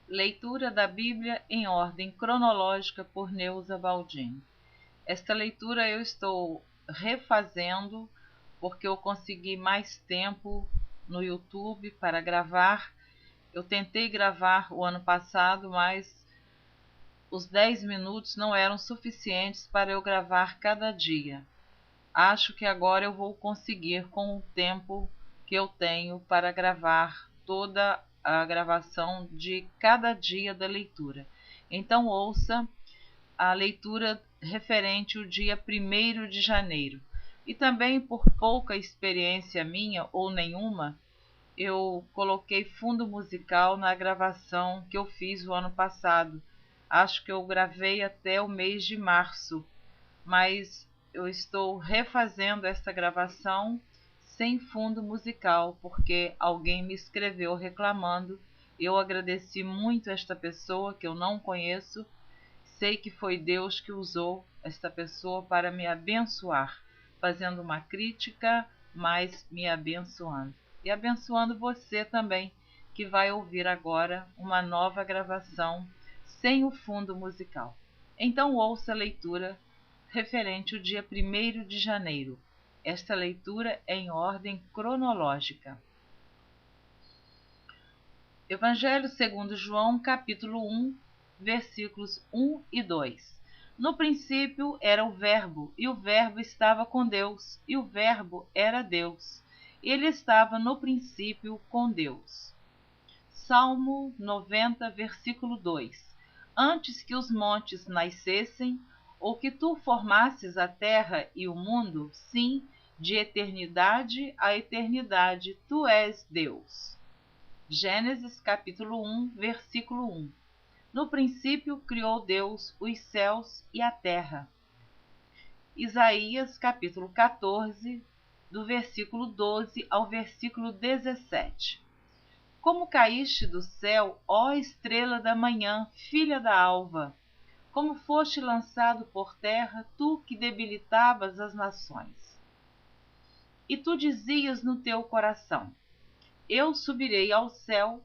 Leitura da Bíblia em ordem cronológica por Neuza Baldin. Esta leitura eu estou refazendo porque eu consegui mais tempo no YouTube para gravar. Eu tentei gravar o ano passado, mas os 10 minutos não eram suficientes para eu gravar cada dia. Acho que agora eu vou conseguir com o tempo que eu tenho para gravar toda a gravação de cada dia da leitura. Então ouça a leitura referente ao dia 1º de janeiro. E também, por pouca experiência minha ou nenhuma, eu coloquei fundo musical na gravação que eu fiz o ano passado. Acho que eu gravei até o mês de março, mas eu estou refazendo esta gravação sem fundo musical, porque alguém me escreveu reclamando. Eu agradeci muito esta pessoa que eu não conheço. Sei que foi Deus que usou esta pessoa para me abençoar, fazendo uma crítica, mas me abençoando. E abençoando você também, que vai ouvir agora uma nova gravação sem o fundo musical. Então ouça a leitura referente ao dia 1º de janeiro. Esta leitura é em ordem cronológica. Evangelho segundo João, capítulo 1, versículos 1 e 2. No princípio era o Verbo, e o Verbo estava com Deus, e o Verbo era Deus. Ele estava no princípio com Deus. Salmo 90, versículo 2. Antes que os montes nascessem, ou que tu formasses a terra e o mundo, sim, de eternidade a eternidade, tu és Deus. Gênesis capítulo 1, versículo 1. No princípio criou Deus os céus e a terra. Isaías capítulo 14, do versículo 12 ao versículo 17. Como caíste do céu, ó estrela da manhã, filha da alva! Como foste lançado por terra, tu que debilitavas as nações. E tu dizias no teu coração: eu subirei ao céu,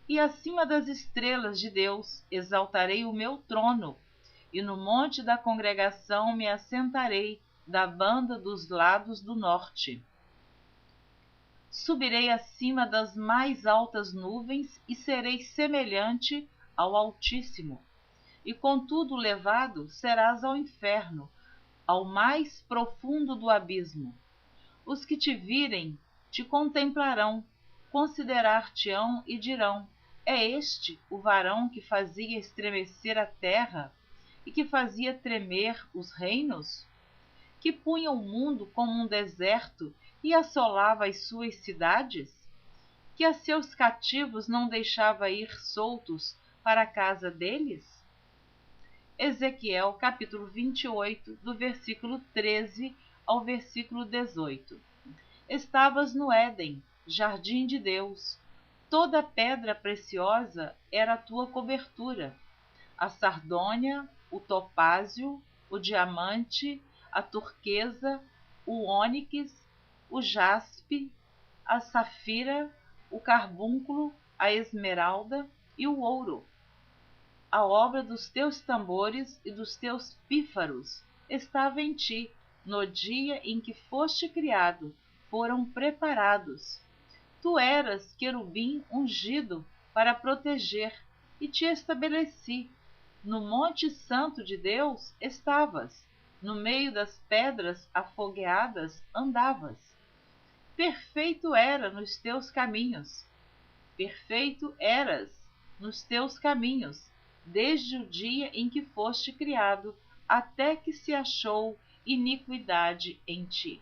e acima das estrelas de Deus exaltarei o meu trono, e no monte da congregação me assentarei da banda dos lados do norte. Subirei acima das mais altas nuvens e serei semelhante ao Altíssimo. E contudo levado serás ao inferno, ao mais profundo do abismo. Os que te virem te contemplarão, considerar-te-ão e dirão: é este o varão que fazia estremecer a terra e que fazia tremer os reinos? Que punha o mundo como um deserto e assolava as suas cidades? Que a seus cativos não deixava ir soltos para a casa deles? Ezequiel capítulo 28, do versículo 13 ao versículo 18. Estavas no Éden, jardim de Deus. Toda pedra preciosa era a tua cobertura. A sardônia, o topázio, o diamante, a turquesa, o ônix, o jaspe, a safira, o carbúnculo, a esmeralda e o ouro. A obra dos teus tambores e dos teus pífaros estava em ti, no dia em que foste criado, foram preparados. Tu eras querubim ungido para proteger, e te estabeleci. No monte santo de Deus estavas, no meio das pedras afogueadas andavas. Perfeito era nos teus caminhos. Perfeito eras nos teus caminhos, desde o dia em que foste criado, até que se achou iniquidade em ti.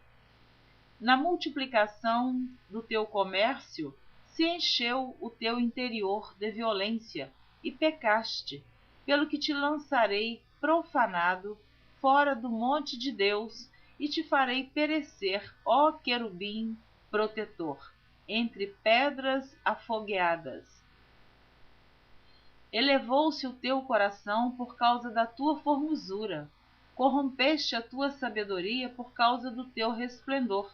Na multiplicação do teu comércio, se encheu o teu interior de violência, e pecaste, pelo que te lançarei profanado fora do monte de Deus, e te farei perecer, ó querubim protetor, entre pedras afogueadas. Elevou-se o teu coração por causa da tua formosura, corrompeste a tua sabedoria por causa do teu resplendor.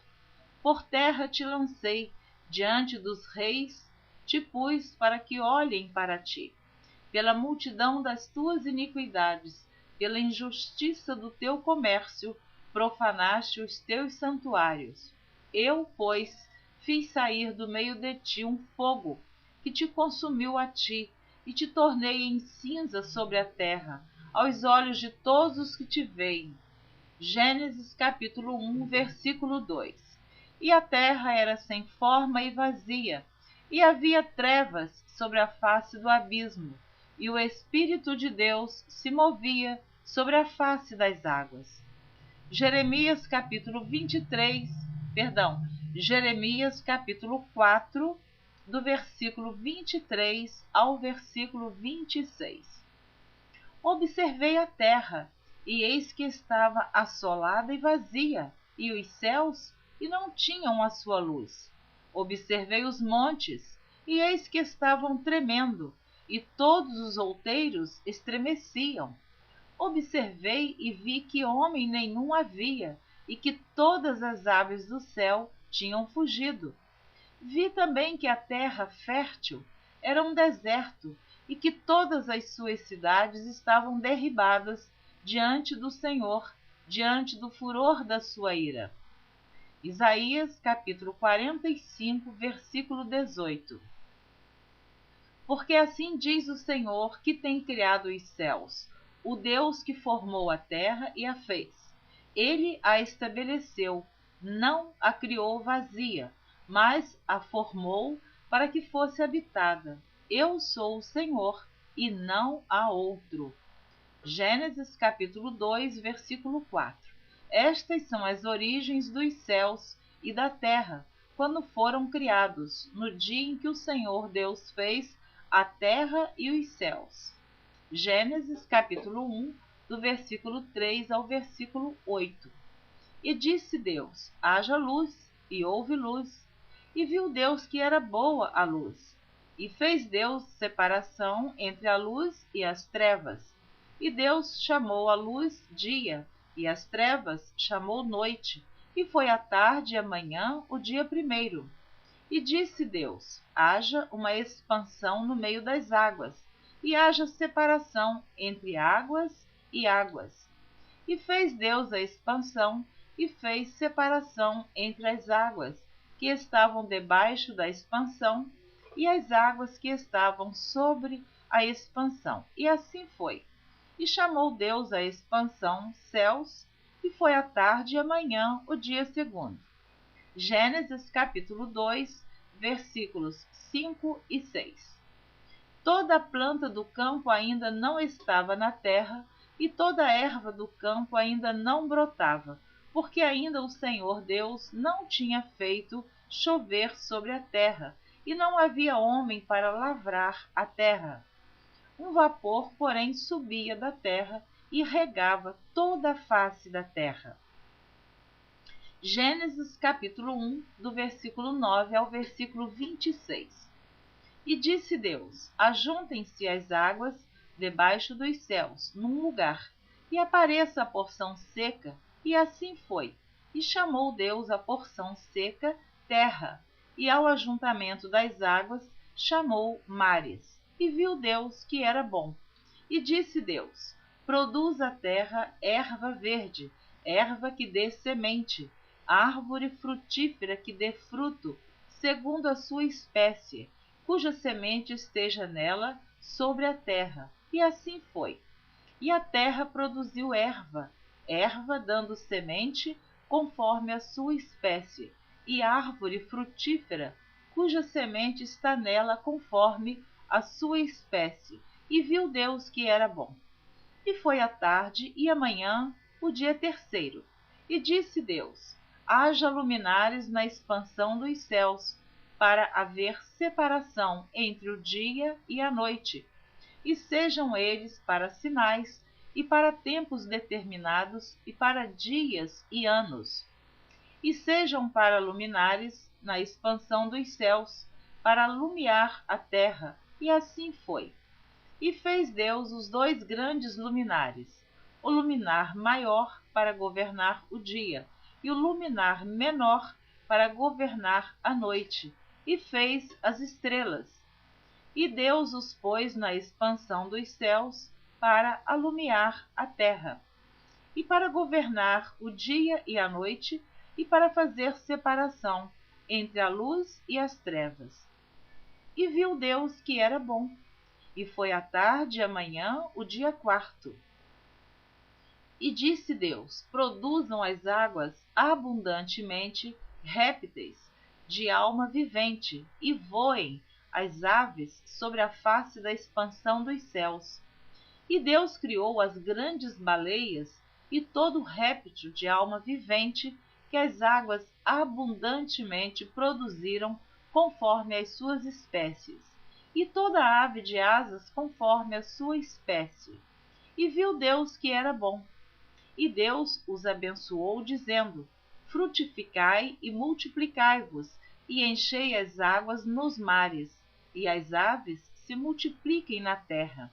Por terra te lancei, diante dos reis te pus para que olhem para ti. pela multidão das tuas iniquidades, pela injustiça do teu comércio, profanaste os teus santuários. Eu, pois, fiz sair do meio de ti um fogo, que te consumiu a ti, e te tornei em cinza sobre a terra, aos olhos de todos os que te veem. Gênesis capítulo 1, versículo 2. E a terra era sem forma e vazia, e havia trevas sobre a face do abismo, e o Espírito de Deus se movia sobre a face das águas. Jeremias capítulo 4, do versículo 23 ao versículo 26. Observei a terra, e eis que estava assolada e vazia, e os céus, e não tinham a sua luz. Observei os montes, e eis que estavam tremendo, e todos os outeiros estremeciam. Observei e vi que homem nenhum havia, e que todas as aves do céu tinham fugido. Vi também que a terra fértil era um deserto, e que todas as suas cidades estavam derribadas diante do Senhor, diante do furor da sua ira. Isaías capítulo 45, versículo 18. Porque assim diz o Senhor, que tem criado os céus, o Deus que formou a terra e a fez. Ele a estabeleceu, não a criou vazia, mas a formou para que fosse habitada. Eu sou o Senhor, e não há outro. Gênesis capítulo 2, versículo 4. Estas são as origens dos céus e da terra, quando foram criados, no dia em que o Senhor Deus fez a terra e os céus. Gênesis capítulo 1, do versículo 3 ao versículo 8. E disse Deus: haja luz, e houve luz. E viu Deus que era boa a luz. E fez Deus separação entre a luz e as trevas. E Deus chamou a luz dia, e as trevas chamou noite. E foi a tarde e a manhã o dia primeiro. E disse Deus: haja uma expansão no meio das águas, e haja separação entre águas e águas. E fez Deus a expansão, e fez separação entre as águas que estavam debaixo da expansão e as águas que estavam sobre a expansão. E assim foi. E chamou Deus a expansão céus, e foi a tarde e a manhã o dia segundo. Gênesis capítulo 2, versículos 5 e 6. Toda a planta do campo ainda não estava na terra, e toda a erva do campo ainda não brotava, porque ainda o Senhor Deus não tinha feito chover sobre a terra, e não havia homem para lavrar a terra. Um vapor, porém, subia da terra e regava toda a face da terra. Gênesis capítulo 1, do versículo 9 ao versículo 26. E disse Deus: ajuntem-se as águas debaixo dos céus, num lugar, e apareça a porção seca. E assim foi. E chamou Deus a porção seca terra, e ao ajuntamento das águas chamou mares. E viu Deus que era bom. E disse Deus: produz a terra erva verde, erva que dê semente, árvore frutífera que dê fruto, segundo a sua espécie, cuja semente esteja nela sobre a terra. E assim foi. E a terra produziu erva, erva dando semente conforme a sua espécie, e árvore frutífera, cuja semente está nela conforme a sua espécie. E viu Deus que era bom. E foi a tarde e a manhã o dia terceiro. E disse Deus: haja luminares na expansão dos céus, para haver separação entre o dia e a noite, e sejam eles para sinais, e para tempos determinados, e para dias e anos. E sejam para luminares na expansão dos céus, para alumiar a terra. E assim foi. E fez Deus os dois grandes luminares, o luminar maior para governar o dia, e o luminar menor para governar a noite, e fez as estrelas. E Deus os pôs na expansão dos céus para alumiar a terra, e para governar o dia e a noite, e para fazer separação entre a luz e as trevas. E viu Deus que era bom, e foi a tarde e a manhã o dia quarto. E disse Deus: produzam as águas abundantemente répteis de alma vivente, e voem as aves sobre a face da expansão dos céus. E Deus criou as grandes baleias e todo réptil de alma vivente que as águas abundantemente produziram conforme as suas espécies, e toda ave de asas conforme a sua espécie. E viu Deus que era bom. E Deus os abençoou, dizendo: frutificai e multiplicai-vos, e enchei as águas nos mares, e as aves se multipliquem na terra.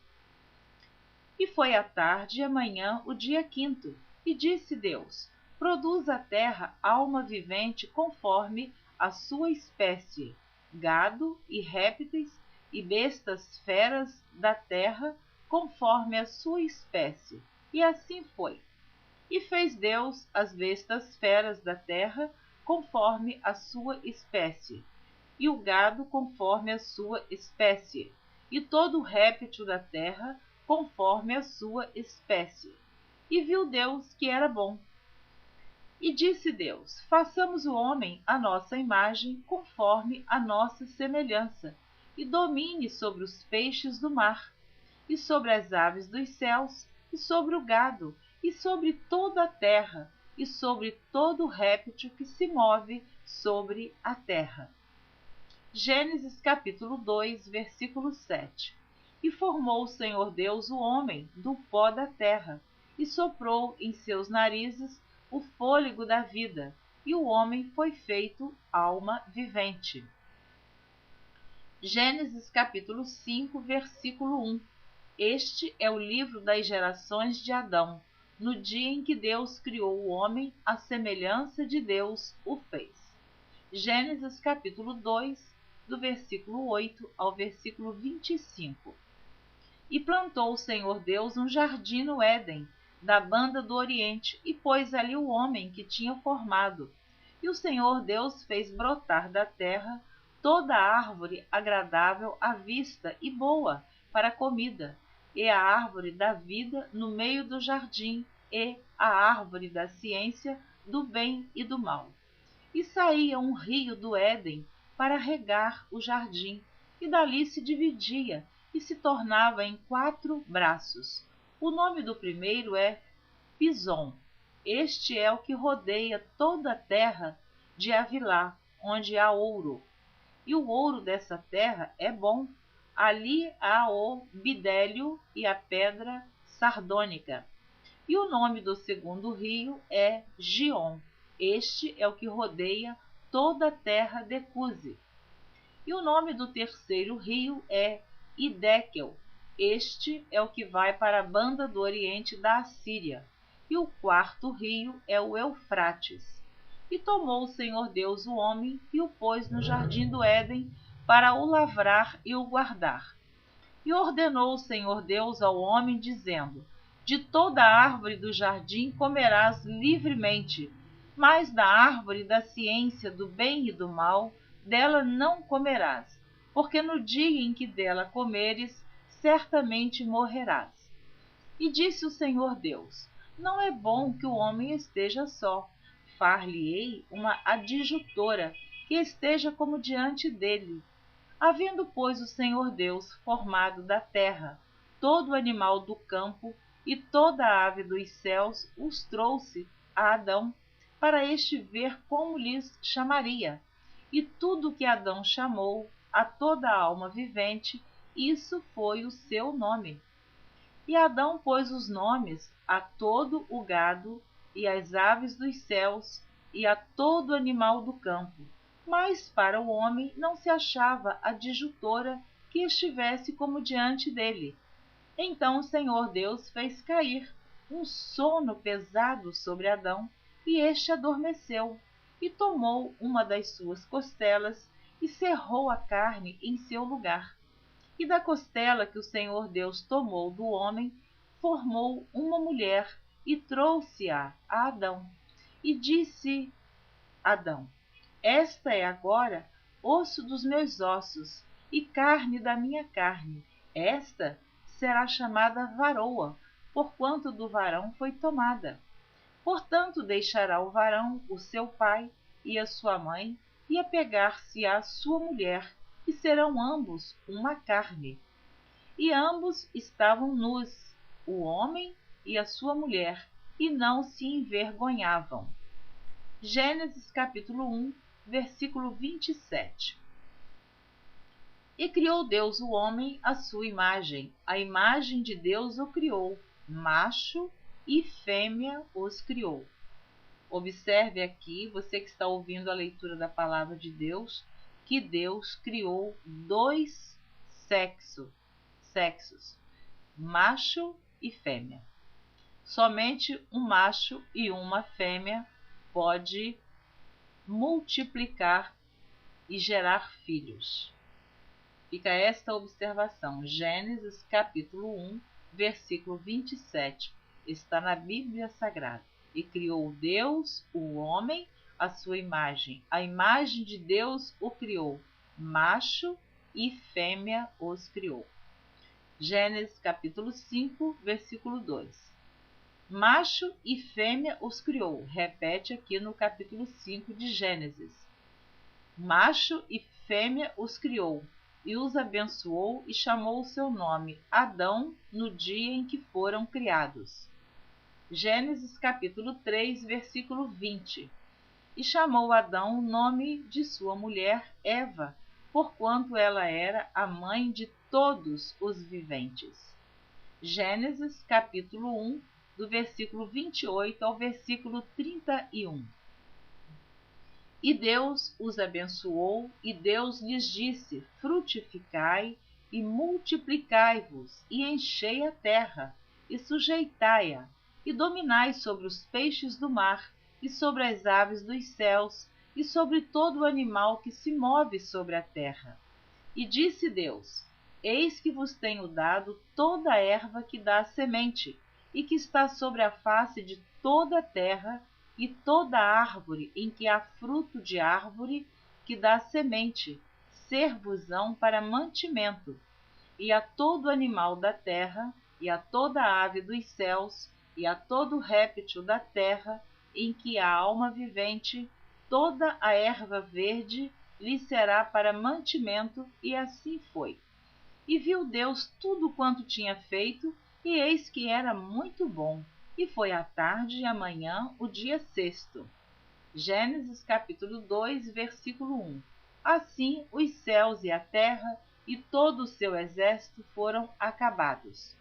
E foi a tarde e a manhã o dia quinto. E disse Deus: produz a terra alma vivente conforme a sua espécie, gado e répteis e bestas feras da terra conforme a sua espécie. E assim foi. E fez Deus as bestas feras da terra conforme a sua espécie, e o gado conforme a sua espécie, e todo o réptil da terra conforme a sua espécie. E viu Deus que era bom. E disse Deus: façamos o homem à nossa imagem, conforme a nossa semelhança, e domine sobre os peixes do mar, e sobre as aves dos céus, e sobre o gado, e sobre toda a terra, e sobre todo réptil que se move sobre a terra. Gênesis capítulo 2, versículo 7. E formou o Senhor Deus o homem do pó da terra, e soprou em seus narizes o fôlego da vida, e o homem foi feito alma vivente. Gênesis capítulo 5, versículo 1. Este é o livro das gerações de Adão, no dia em que Deus criou o homem, à semelhança de Deus o fez. Gênesis capítulo 2, do versículo 8 ao versículo 25. E plantou o Senhor Deus um jardim no Éden, da banda do Oriente, e pôs ali o homem que tinha formado. E o Senhor Deus fez brotar da terra toda árvore agradável à vista e boa para a comida, e a árvore da vida no meio do jardim, e a árvore da ciência do bem e do mal. E saía um rio do Éden para regar o jardim, e dali se dividia, e se tornava em 4 braços. O nome do primeiro é Pison. Este é o que rodeia toda a terra de Havilá, onde há ouro. E o ouro dessa terra é bom. Ali há o bidélio e a pedra sardônica. E o nome do segundo rio é Gion. Este é o que rodeia toda a terra de Cuse. E o nome do terceiro rio é Hiddekel. Este é o que vai para a banda do oriente da Assíria. E o quarto rio é o Eufrates. E tomou o Senhor Deus o homem e o pôs no jardim do Éden para o lavrar e o guardar. E ordenou o Senhor Deus ao homem, dizendo: de toda árvore do jardim comerás livremente, mas da árvore da ciência do bem e do mal, dela não comerás, porque no dia em que dela comeres, certamente morrerás. E disse o Senhor Deus: não é bom que o homem esteja só. Far-lhe-ei uma adjutora, que esteja como diante dele. Havendo, pois, o Senhor Deus formado da terra todo animal do campo e toda ave dos céus, os trouxe a Adão, para este ver como lhes chamaria. E tudo que Adão chamou a toda a alma vivente, isso foi o seu nome. E Adão pôs os nomes a todo o gado, e às aves dos céus, e a todo animal do campo. Mas para o homem não se achava adjutora que estivesse como diante dele. Então o Senhor Deus fez cair um sono pesado sobre Adão, e este adormeceu, e tomou uma das suas costelas, e cerrou a carne em seu lugar. E da costela que o Senhor Deus tomou do homem, formou uma mulher e trouxe-a a Adão. E disse Adão: esta é agora osso dos meus ossos e carne da minha carne. Esta será chamada varoa, porquanto do varão foi tomada. Portanto, deixará o varão o seu pai e a sua mãe, e apegar-se à sua mulher, e serão ambos uma carne. E ambos estavam nus, o homem e a sua mulher, e não se envergonhavam. Gênesis capítulo 1, versículo 27. E criou Deus o homem à sua imagem, a imagem de Deus o criou, macho e fêmea os criou. Observe aqui, você que está ouvindo a leitura da palavra de Deus, que Deus criou dois sexos, macho e fêmea. Somente um macho e uma fêmea pode multiplicar e gerar filhos. Fica esta observação. Gênesis capítulo 1, versículo 27. Está na Bíblia Sagrada. E criou Deus o homem à sua imagem. A imagem de Deus o criou. Macho e fêmea os criou. Gênesis capítulo 5, versículo 2. Macho e fêmea os criou. Repete aqui no capítulo 5 de Gênesis. Macho e fêmea os criou, e os abençoou e chamou o seu nome Adão no dia em que foram criados. Gênesis capítulo 3, versículo 20. E chamou Adão o nome de sua mulher Eva, porquanto ela era a mãe de todos os viventes. Gênesis capítulo 1, do versículo 28 ao versículo 31. E Deus os abençoou, e Deus lhes disse: frutificai e multiplicai-vos, e enchei a terra, e sujeitai-a, e dominai sobre os peixes do mar, e sobre as aves dos céus, e sobre todo o animal que se move sobre a terra. E disse Deus: eis que vos tenho dado toda a erva que dá semente, e que está sobre a face de toda a terra, e toda árvore em que há fruto de árvore que dá semente, ser-vos-ão para mantimento, e a todo animal da terra, e a toda ave dos céus, e a todo réptil da terra, em que há alma vivente, toda a erva verde lhe será para mantimento, e assim foi. E viu Deus tudo quanto tinha feito, e eis que era muito bom. E foi a tarde e a manhã o dia sexto. Gênesis capítulo 2, versículo 1. Assim os céus e a terra e todo o seu exército foram acabados.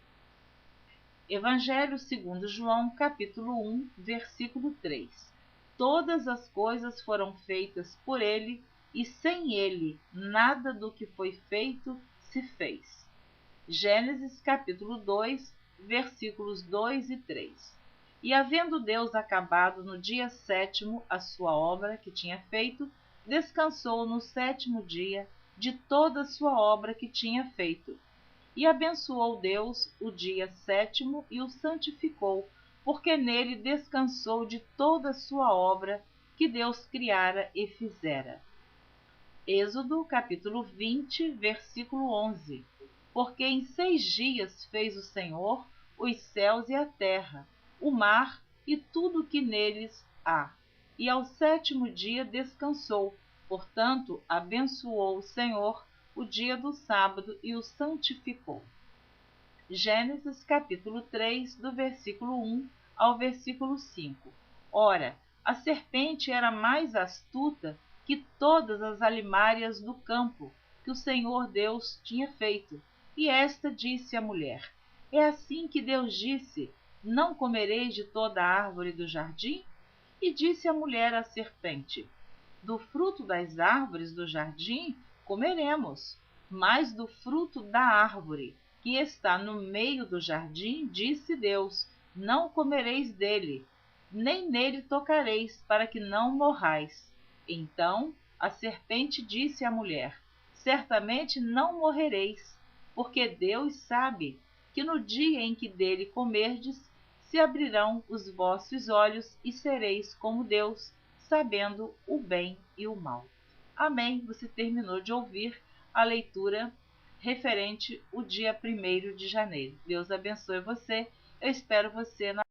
Evangelho segundo João capítulo 1, versículo 3. Todas as coisas foram feitas por ele, e sem ele nada do que foi feito se fez. Gênesis capítulo 2, versículos 2 e 3. E havendo Deus acabado no dia sétimo a sua obra que tinha feito, descansou no sétimo dia de toda a sua obra que tinha feito. E abençoou Deus o dia sétimo e o santificou, porque nele descansou de toda a sua obra que Deus criara e fizera. Êxodo capítulo 20, versículo 11. Porque em 6 dias fez o Senhor os céus e a terra, o mar e tudo o que neles há. E ao sétimo dia descansou. Portanto, abençoou o Senhor o dia do sábado e o santificou. Gênesis capítulo 3, do versículo 1 ao versículo 5. Ora, a serpente era mais astuta que todas as alimárias do campo que o Senhor Deus tinha feito. E esta disse à mulher: é assim que Deus disse: não comereis de toda a árvore do jardim? E disse a mulher à serpente: do fruto das árvores do jardim comeremos, mas do fruto da árvore que está no meio do jardim, disse Deus: não comereis dele, nem nele tocareis, para que não morrais. Então a serpente disse à mulher: certamente não morrereis, porque Deus sabe que no dia em que dele comerdes, se abrirão os vossos olhos e sereis como Deus, sabendo o bem e o mal. Amém. Você terminou de ouvir a leitura referente ao dia 1º de janeiro. Deus abençoe você. Eu espero você na